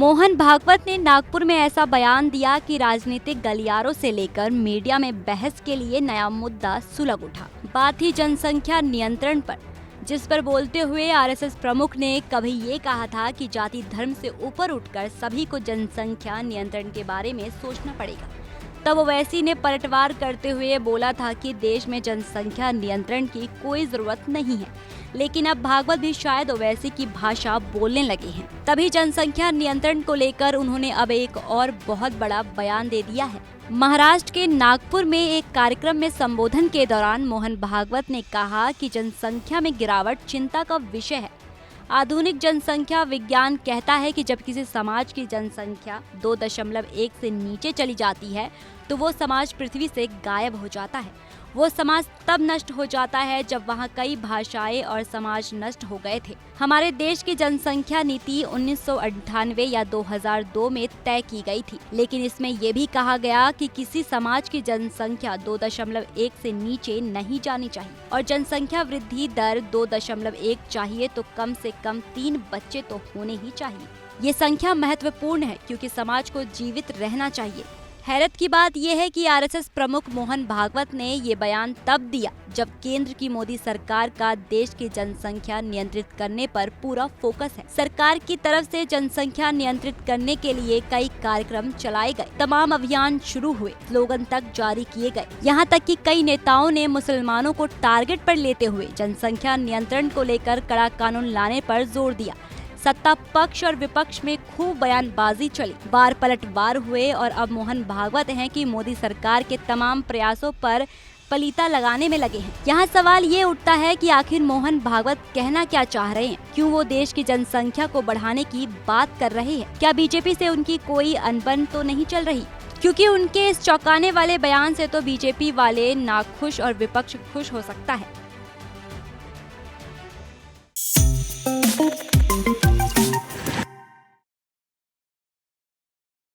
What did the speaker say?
मोहन भागवत ने नागपुर में ऐसा बयान दिया कि राजनीतिक गलियारों से लेकर मीडिया में बहस के लिए नया मुद्दा सुलग उठा। बात ही जनसंख्या नियंत्रण पर, जिस पर बोलते हुए आरएसएस प्रमुख ने कभी ये कहा था कि जाति धर्म से ऊपर उठकर सभी को जनसंख्या नियंत्रण के बारे में सोचना पड़ेगा। तब ओवैसी ने पलटवार करते हुए बोला था कि देश में जनसंख्या नियंत्रण की कोई जरूरत नहीं है, लेकिन अब भागवत भी शायद ओवैसी की भाषा बोलने लगे हैं। तभी जनसंख्या नियंत्रण को लेकर उन्होंने अब एक और बहुत बड़ा बयान दे दिया है। महाराष्ट्र के नागपुर में एक कार्यक्रम में संबोधन के दौरान मोहन भागवत ने कहा कि जनसंख्या में गिरावट चिंता का विषय है। आधुनिक जनसंख्या विज्ञान कहता है कि जब किसी समाज की जनसंख्या 2.1 से नीचे चली जाती है तो वो समाज पृथ्वी से गायब हो जाता है। वो समाज तब नष्ट हो जाता है जब वहाँ कई भाषाएं और समाज नष्ट हो गए थे। हमारे देश की जनसंख्या नीति 1998 या 2002 में तय की गई थी, लेकिन इसमें ये भी कहा गया कि किसी समाज की जनसंख्या 2.1 से नीचे नहीं जानी चाहिए और जनसंख्या वृद्धि दर 2.1 चाहिए तो कम से कम 3 बच्चे तो होने ही चाहिए। ये संख्या महत्वपूर्ण है क्योंकि समाज को जीवित रहना चाहिए। हैरत की बात यह है कि आरएसएस प्रमुख मोहन भागवत ने ये बयान तब दिया जब केंद्र की मोदी सरकार का देश की जनसंख्या नियंत्रित करने पर पूरा फोकस है। सरकार की तरफ से जनसंख्या नियंत्रित करने के लिए कई कार्यक्रम चलाए गए, तमाम अभियान शुरू हुए, स्लोगन तक जारी किए गए। यहाँ तक कि कई नेताओं ने मुसलमानों को टारगेट पर लेते हुए जनसंख्या नियंत्रण को लेकर कड़ा कानून लाने पर जोर दिया। सत्ता पक्ष और विपक्ष में खूब बयानबाजी चली, बार पलटवार हुए और अब मोहन भागवत हैं कि मोदी सरकार के तमाम प्रयासों पर पलीता लगाने में लगे हैं। यहाँ सवाल ये उठता है कि आखिर मोहन भागवत कहना क्या चाह रहे हैं? क्यों वो देश की जनसंख्या को बढ़ाने की बात कर रहे हैं? क्या बीजेपी से उनकी कोई अनबन तो नहीं चल रही? क्योंकि उनके इस चौंकाने वाले बयान से तो बीजेपी वाले नाखुश और विपक्ष खुश हो सकता है।